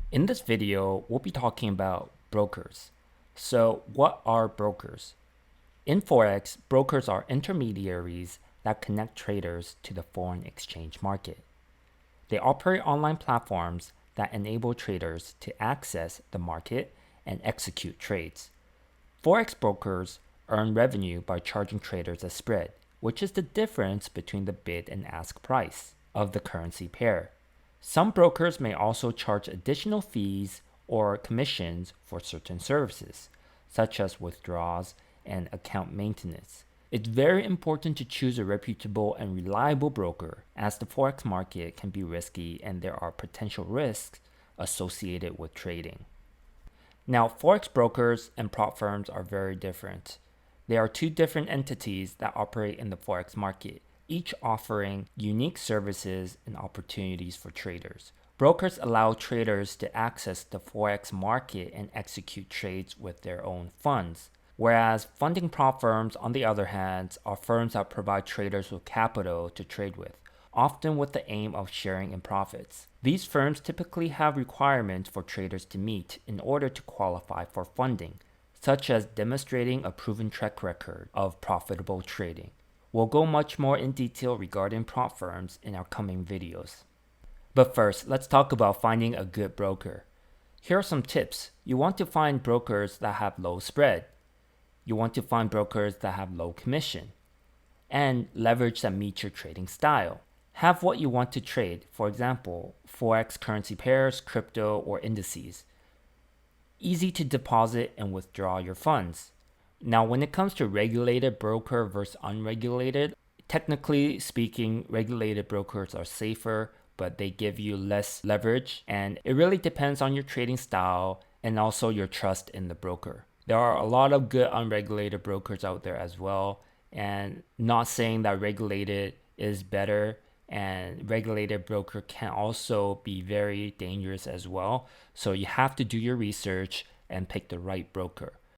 In this video, we'll be talking about brokers. So what are brokers? In Forex, brokers are intermediaries that connect traders to the foreign exchange market. They operate online platforms that enable traders to access the market and execute trades. Forex brokers earn revenue by charging traders a spread, which is the difference between the bid and ask price of the currency pair. Some brokers may also charge additional fees or commissions for certain services, such as withdrawals and account maintenance. It's very important to choose a reputable and reliable broker, as the Forex market can be risky and there are potential risks associated with trading. Now, Forex brokers and prop firms are very different. They are two different entities that operate in the Forex market, each offering unique services and opportunities for traders. Brokers allow traders to access the Forex market and execute trades with their own funds, whereas funding prop firms, on the other hand, are firms that provide traders with capital to trade with, often with the aim of sharing in profits. These firms typically have requirements for traders to meet in order to qualify for funding, such as demonstrating a proven track record of profitable trading. We'll go much more in detail regarding prop firms in our coming videos. But first, let's talk about finding a good broker. Here are some tips. You want to find brokers that have low spread. You want to find brokers that have low commission and leverage that meets your trading style. Have what you want to trade, for example, Forex currency pairs, crypto, or indices. Easy to deposit and withdraw your funds. Now, when it comes to regulated broker versus unregulated, technically speaking, regulated brokers are safer, but they give you less leverage, and it really depends on your trading style and also your trust in the broker. There are a lot of good unregulated brokers out there as well, and not saying that regulated is better, and regulated broker can also be very dangerous as well. So you have to do your research and pick the right broker.